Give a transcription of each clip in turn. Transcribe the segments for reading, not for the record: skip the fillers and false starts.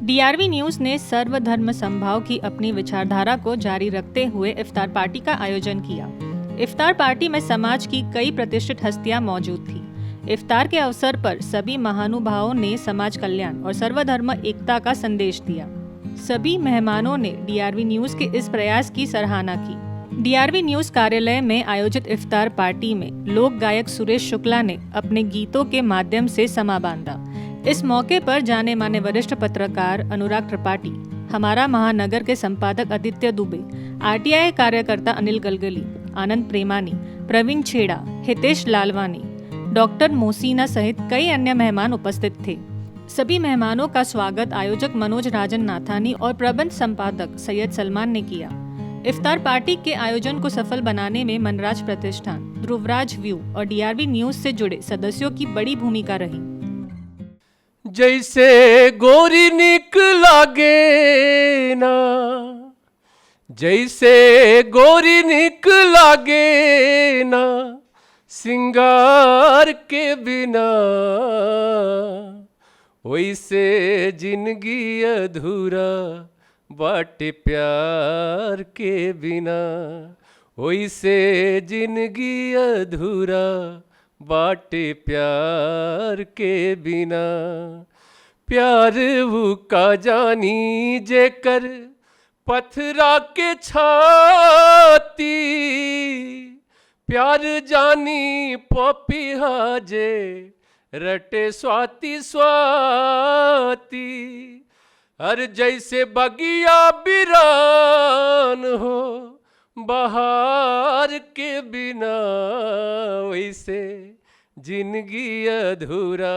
DRV news ने सर्वधर्म समभाव की अपनी विचारधारा को जारी रखते हुए इफ्तार पार्टी का आयोजन किया। इफ्तार पार्टी में समाज की कई प्रतिष्ठित हस्तियां मौजूद थी। इफ्तार के अवसर पर सभी महानुभावों ने समाज कल्याण और सर्वधर्म एकता का संदेश दिया। सभी मेहमानों ने डीआरवी न्यूज के इस प्रयास की सराहना की। डीआरवी न्यूज कार्यालय में आयोजित इफ्तार पार्टी में लोक गायक सुरेश शुक्ला ने अपने गीतों के माध्यम से समा बांधा। इस मौके पर जाने माने वरिष्ठ पत्रकार अनुराग त्रिपाठी, हमारा महानगर के संपादक आदित्य दुबे, आरटीआई कार्यकर्ता अनिल गलगली, आनंद प्रेमानी, प्रवीण छेड़ा, हितेश लालवानी, डॉक्टर मोसीना सहित कई अन्य मेहमान उपस्थित थे। सभी मेहमानों का स्वागत आयोजक मनोज राजन नाथानी और प्रबंध संपादक सैयद सलमान ने किया। इफ्तार पार्टी के आयोजन को सफल बनाने में मनराज प्रतिष्ठान, ध्रुवराज व्यू और डीआरवी न्यूज से जुड़े सदस्यों की बड़ी भूमिका रही। जैसे गोरी निक लागे ना, जैसे गोरी निक लागे ना, सिंगार के बिना, वैसे जिंदगी अधूरा बाटे प्यार के बिना, वैसे जिंदगी अधूरा बाटे प्यार के बिना। प्यार वो का जानी जेकर पथरा के छाती, प्यार जानी पपिहा जे रटे स्वाति स्वाति। हर जैसे बगिया बिरान हो बहार के बिना, वैसे जिंदगी अधूरा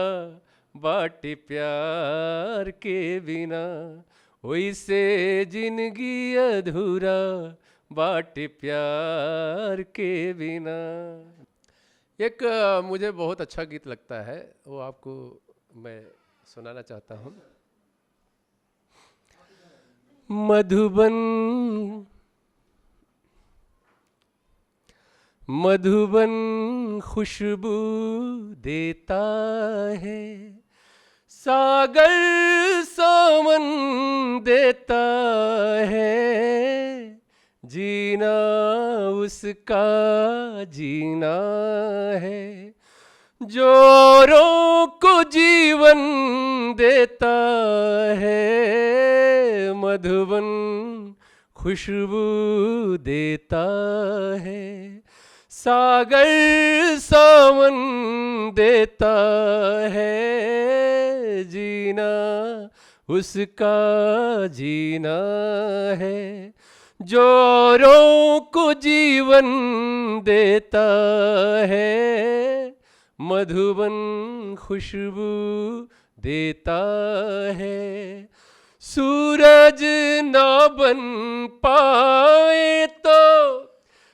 बाटे प्यार के बिना, वैसे जिंदगी अधूरा बाटे प्यार के बिना। एक मुझे बहुत अच्छा गीत लगता है, वो आपको मैं सुनाना चाहता हूँ। मधुबन मधुबन खुशबू देता है, सागर सावन देता है, जीना उसका जीना है, जोरों को जीवन देता है। मधुबन खुशबू देता है, सागर सावन देता है, जीना उसका जीना है, जोरों को जीवन देता है। मधुबन खुशबू देता है, सूरज ना बन पाए तो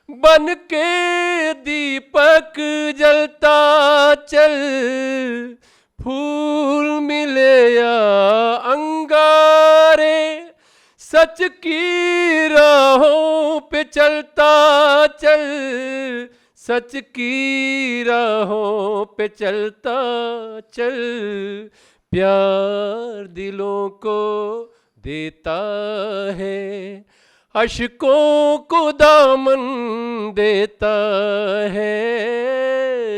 बन के दीपक जलता चल, फूल मिले या अंगारे, सच की राहों पे चलता चल, सच की राहों पे चलता चल। प्यार दिलों को देता है, अश्कों को दामन देता है,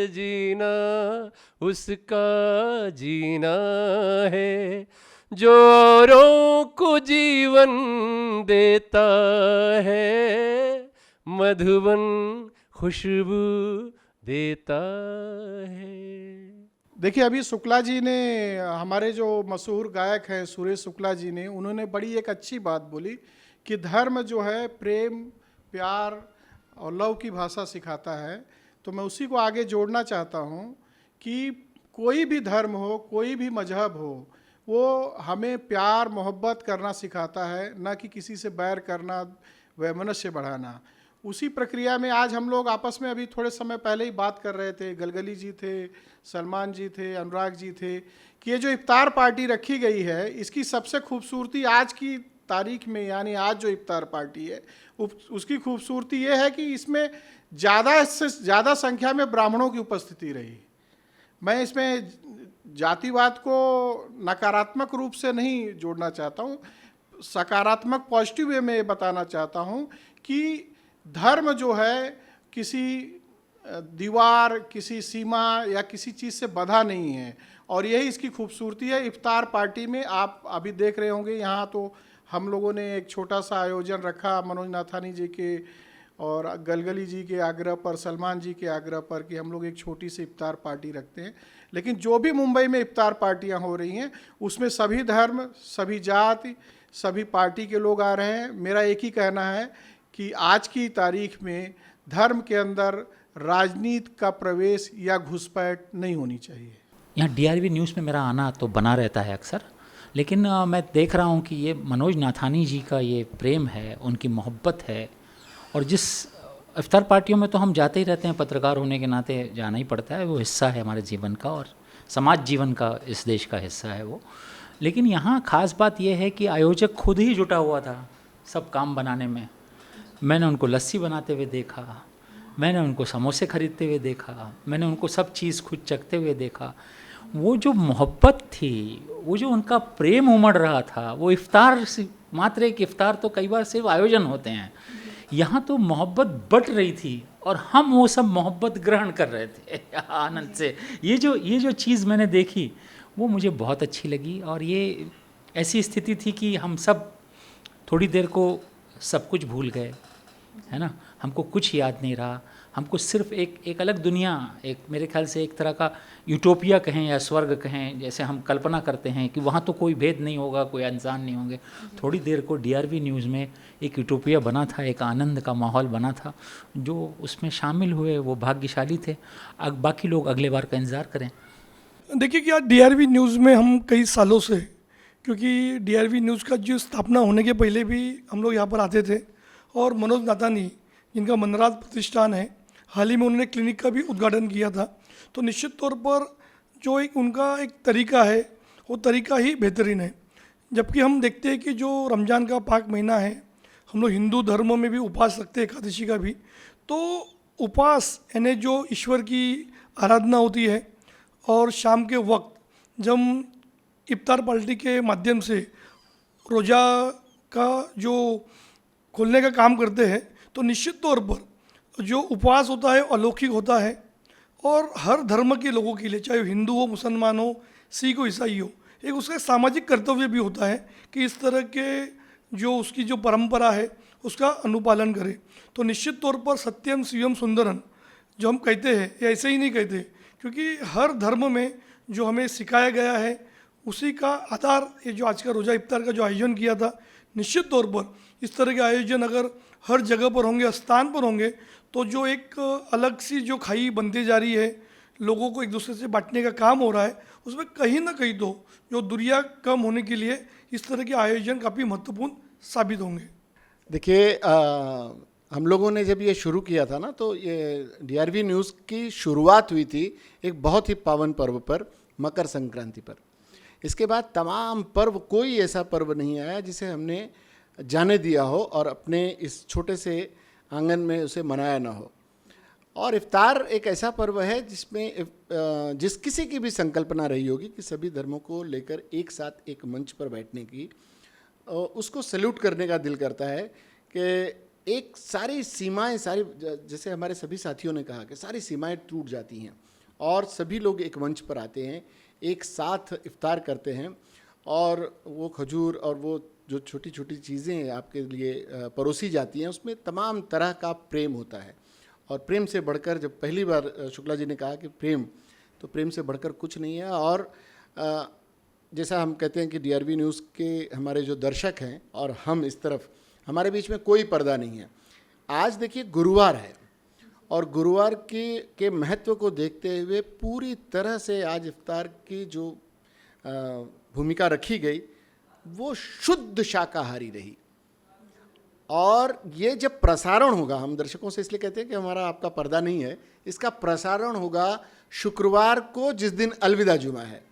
जीना उसका जीना है, जो औरों को जीवन देता है। मधुबन खुशबू देता है। देखिए, अभी शुक्ला जी ने, हमारे जो मशहूर गायक हैं सुरेश शुक्ला जी ने, उन्होंने बड़ी एक अच्छी बात बोली कि धर्म जो है प्रेम, प्यार और लव की भाषा सिखाता है। तो मैं उसी को आगे जोड़ना चाहता हूँ कि कोई भी धर्म हो, कोई भी मजहब हो, वो हमें प्यार मोहब्बत करना सिखाता है, ना कि किसी से बैर करना, वैमनस्य बढ़ाना। उसी प्रक्रिया में आज हम लोग आपस में अभी थोड़े समय पहले ही बात कर रहे थे, गलगली जी थे, सलमान जी थे, अनुराग जी थे, कि ये जो इफ्तार पार्टी रखी गई है, इसकी सबसे खूबसूरती आज की तारीख में, यानी आज जो इफ्तार पार्टी है, उसकी खूबसूरती ये है कि इसमें ज़्यादा से ज़्यादा संख्या में ब्राह्मणों की उपस्थिति रही। मैं इसमें जातिवाद को नकारात्मक रूप से नहीं जोड़ना चाहता हूँ, सकारात्मक पॉजिटिव वे में ये बताना चाहता हूँ कि धर्म जो है किसी दीवार, किसी सीमा या किसी चीज़ से बंधा नहीं है, और यही इसकी खूबसूरती है। इफ्तार पार्टी में आप अभी देख रहे होंगे, यहाँ तो हम लोगों ने एक छोटा सा आयोजन रखा मनोज नाथानी जी के और गलगली जी के आग्रह पर, सलमान जी के आग्रह पर, कि हम लोग एक छोटी सी इफ्तार पार्टी रखते हैं। लेकिन जो भी मुंबई में इफ्तार पार्टियां हो रही हैं उसमें सभी धर्म, सभी जाति, सभी पार्टी के लोग आ रहे हैं। मेरा एक ही कहना है कि आज की तारीख में धर्म के अंदर राजनीति का प्रवेश या घुसपैठ नहीं होनी चाहिए। यहाँ डीआरवी न्यूज़ में मेरा आना तो बना रहता है अक्सर, लेकिन मैं देख रहा हूँ कि ये मनोज नाथानी जी का ये प्रेम है, उनकी मोहब्बत है, और जिस इफ्तार पार्टियों में तो हम जाते ही रहते हैं, पत्रकार होने के नाते जाना ही पड़ता है, वो हिस्सा है हमारे जीवन का और समाज जीवन का, इस देश का हिस्सा है वो। लेकिन यहाँ ख़ास बात यह है कि आयोजक खुद ही जुटा हुआ था सब काम बनाने में। मैंने उनको लस्सी बनाते हुए देखा, मैंने उनको समोसे खरीदते हुए देखा, मैंने उनको सब चीज़ खुद चखते हुए देखा। वो जो मोहब्बत थी, वो जो उनका प्रेम उमड़ रहा था, वो इफ्तार मात्र एक इफ्तार तो कई बार सिर्फ आयोजन होते हैं, यहाँ तो मोहब्बत बट रही थी और हम वो सब मोहब्बत ग्रहण कर रहे थे आनंद से। ये जो चीज़ मैंने देखी वो मुझे बहुत अच्छी लगी, और ये ऐसी स्थिति थी कि हम सब थोड़ी देर को सब कुछ भूल गए, है ना। हमको कुछ याद नहीं रहा, हमको सिर्फ एक अलग दुनिया, एक मेरे ख्याल से एक तरह का यूटोपिया कहें या स्वर्ग कहें, जैसे हम कल्पना करते हैं कि वहाँ तो कोई भेद नहीं होगा, कोई इंसान नहीं होंगे। थोड़ी देर को डीआरवी न्यूज़ में एक यूटोपिया बना था, एक आनंद का माहौल बना था। जो उसमें शामिल हुए वो भाग्यशाली थे। अब बाकी लोग अगले बार का इंतज़ार करें। देखिए कि आज डीआरवी न्यूज़ में हम कई सालों से, क्योंकि डीआरवी न्यूज़ का जो स्थापना होने के पहले भी हम लोग यहाँ पर आते थे, और मनोज नाथानी जिनका मनराज प्रतिष्ठान है, हाल ही में उन्होंने क्लिनिक का भी उद्घाटन किया था। तो निश्चित तौर पर जो एक उनका एक तरीका है, वो तरीका ही बेहतरीन है। जबकि हम देखते हैं कि जो रमज़ान का पाक महीना है, हम लोग हिंदू धर्म में भी उपवास रखते हैं, एकादशी का भी। तो उपवास यानी जो ईश्वर की आराधना होती है, और शाम के वक्त जब इफ्तार पार्टी के माध्यम से रोज़ा का जो खोलने का काम करते हैं, तो निश्चित तौर पर जो उपवास होता है अलौकिक होता है, और हर धर्म के लोगों के लिए, चाहे हिंदू हो, मुसलमान हो, सिख हो, ईसाई हो, एक उसका सामाजिक कर्तव्य भी होता है कि इस तरह के जो उसकी जो परंपरा है उसका अनुपालन करे। तो निश्चित तौर पर सत्यम शिवम सुंदरम जो हम कहते हैं, ये ऐसे ही नहीं कहते, क्योंकि हर धर्म में जो हमें सिखाया गया है उसी का आधार ये जो आज का रोज़ा इफ्तार का जो आयोजन किया था। निश्चित तौर पर इस तरह के आयोजन अगर हर जगह पर होंगे, स्थान पर होंगे, तो जो एक अलग सी जो खाई बनती जा रही है, लोगों को एक दूसरे से बांटने का काम हो रहा है, उसमें कहीं ना कहीं तो जो दूरियां कम होने के लिए इस तरह के आयोजन काफ़ी महत्वपूर्ण साबित होंगे। देखिए, हम लोगों ने जब ये शुरू किया था ना, तो ये डीआरवी न्यूज़ की शुरुआत हुई थी एक बहुत ही पावन पर्व पर, मकर संक्रांति पर। इसके बाद तमाम पर्व, कोई ऐसा पर्व नहीं आया जिसे हमने जाने दिया हो और अपने इस छोटे से आंगन में उसे मनाया ना हो। और इफ्तार एक ऐसा पर्व है जिसमें जिस किसी की भी संकल्पना रही होगी कि सभी धर्मों को लेकर एक साथ एक मंच पर बैठने की, उसको सैल्यूट करने का दिल करता है कि एक सारी सीमाएं, सारी, जैसे हमारे सभी साथियों ने कहा कि सारी सीमाएं टूट जाती हैं और सभी लोग एक मंच पर आते हैं, एक साथ इफ्तार करते हैं, और वो खजूर और वो जो छोटी छोटी चीज़ें आपके लिए परोसी जाती हैं, उसमें तमाम तरह का प्रेम होता है। और प्रेम से बढ़कर, जब पहली बार शुक्ला जी ने कहा कि प्रेम, तो प्रेम से बढ़कर कुछ नहीं है। और जैसा हम कहते हैं कि डीआरवी न्यूज़ के हमारे जो दर्शक हैं और हम इस तरफ, हमारे बीच में कोई पर्दा नहीं है। आज देखिए गुरुवार है, और गुरुवार के महत्व को देखते हुए पूरी तरह से आज इफ्तार की जो भूमिका रखी गई वो शुद्ध शाकाहारी रही। और ये जब प्रसारण होगा, हम दर्शकों से इसलिए कहते हैं कि हमारा आपका पर्दा नहीं है, इसका प्रसारण होगा शुक्रवार को, जिस दिन अलविदा जुमा है।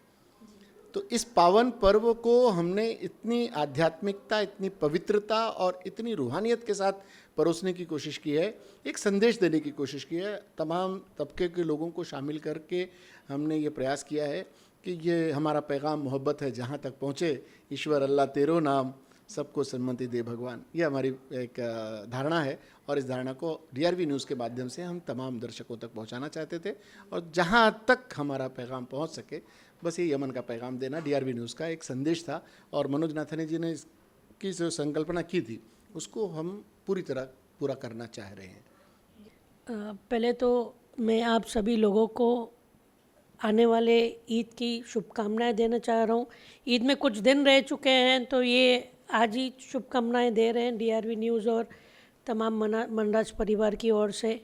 तो इस पावन पर्व को हमने इतनी आध्यात्मिकता, इतनी पवित्रता और इतनी रूहानियत के साथ परोसने की कोशिश की है, एक संदेश देने की कोशिश की है। तमाम तबके के लोगों को शामिल करके हमने ये प्रयास किया है कि ये हमारा पैगाम मोहब्बत है जहाँ तक पहुँचे, ईश्वर अल्लाह तेरो नाम, सबको सन्मति दे भगवान, ये हमारी एक धारणा है। और इस धारणा को DRV न्यूज़ के माध्यम से हम तमाम दर्शकों तक पहुंचाना चाहते थे, और जहां तक हमारा पैगाम पहुंच सके, बस ये यमन का पैगाम देना DRV न्यूज़ का एक संदेश था। और मनोज नाथानी जी ने इसकी जो संकल्पना की थी उसको हम पूरी तरह पूरा करना चाह रहे हैं। पहले तो मैं आप सभी लोगों को आने वाले ईद की शुभकामनाएं देना चाह रहा हूँ। ईद में कुछ दिन रह चुके हैं, तो ये आज ही शुभकामनाएं दे रहे हैं DRV न्यूज़ और तमाम मनराज परिवार की ओर से।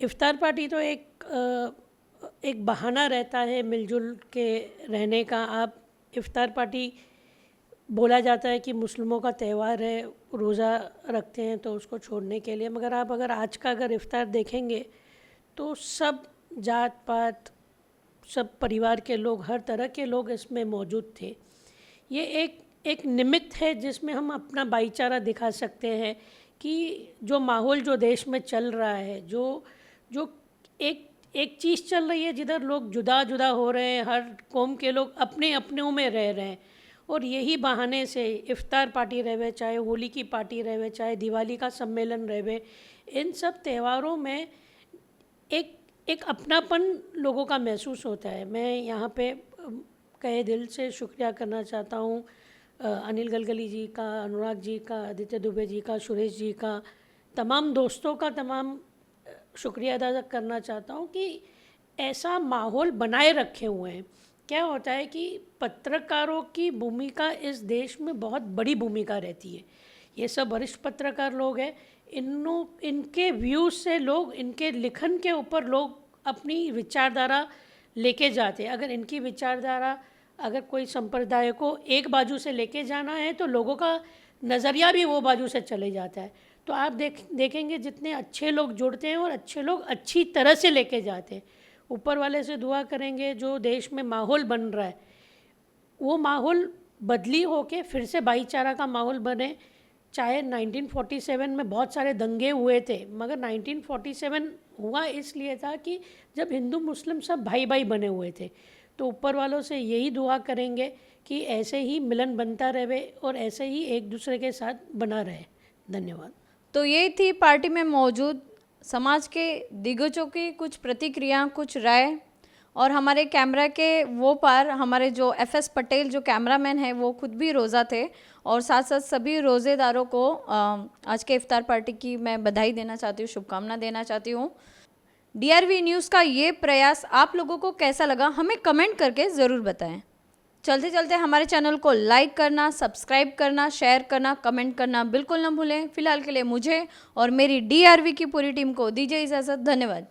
इफ्तार पार्टी तो एक बहाना रहता है मिलजुल के रहने का। आप इफ्तार पार्टी बोला जाता है कि मुस्लिमों का त्यौहार है, रोज़ा रखते हैं तो उसको छोड़ने के लिए, मगर आप अगर आज का अगर इफ्तार देखेंगे तो सब जात पात, सब परिवार के लोग, हर तरह के लोग इसमें मौजूद थे। ये एक निमित्त है जिसमें हम अपना भाईचारा दिखा सकते हैं कि जो माहौल जो देश में चल रहा है, जो एक चीज़ चल रही है जिधर लोग जुदा जुदा हो रहे हैं, हर कौम के लोग अपने अपनों में रह रहे हैं, और यही बहाने से इफ्तार पार्टी रहे, चाहे होली की पार्टी रहे, चाहे दिवाली का सम्मेलन रहे, इन सब त्योहारों में एक अपनापन लोगों का महसूस होता है। मैं यहाँ पे कहे दिल से शुक्रिया करना चाहता हूँ अनिल गलगली जी का, अनुराग जी का, आदित्य दुबे जी का, सुरेश जी का, तमाम दोस्तों का तमाम शुक्रिया अदा करना चाहता हूँ कि ऐसा माहौल बनाए रखे हुए हैं। क्या होता है कि पत्रकारों की भूमिका इस देश में बहुत बड़ी भूमिका रहती है। ये सब वरिष्ठ पत्रकार लोग हैं, इनके व्यूज़ से लोग, इनके लिखन के ऊपर लोग अपनी विचारधारा लेके जाते हैं। अगर इनकी विचारधारा, अगर कोई संप्रदाय को एक बाजू से लेके जाना है तो लोगों का नज़रिया भी वो बाजू से चले जाता है। तो आप देखेंगे जितने अच्छे लोग जुड़ते हैं और अच्छे लोग अच्छी तरह से लेके जाते हैं। ऊपर वाले से दुआ करेंगे जो देश में माहौल बन रहा है वो माहौल बदली होके फिर से भाईचारा का माहौल बने। चाहे 1947 में बहुत सारे दंगे हुए थे, मगर 1947 हुआ इसलिए था कि जब हिंदू मुस्लिम सब भाई भाई बने हुए थे। तो ऊपर वालों से यही दुआ करेंगे कि ऐसे ही मिलन बनता रहे और ऐसे ही एक दूसरे के साथ बना रहे। धन्यवाद। तो ये थी पार्टी में मौजूद समाज के दिग्गजों की कुछ प्रतिक्रिया, कुछ राय, और हमारे कैमरा के वो पार हमारे जो FS पटेल जो कैमरामैन है वो खुद भी रोज़ा थे, और साथ साथ सभी रोज़ेदारों को आज के इफ्तार पार्टी की मैं बधाई देना चाहती हूँ, शुभकामना देना चाहती हूँ। DRV न्यूज़ का ये प्रयास आप लोगों को कैसा लगा हमें कमेंट करके ज़रूर बताएं। चलते चलते हमारे चैनल को लाइक करना, सब्सक्राइब करना, शेयर करना, कमेंट करना बिल्कुल ना भूलें। फ़िलहाल के लिए मुझे और मेरी DRV की पूरी टीम को दीजिए इजाज़त। धन्यवाद।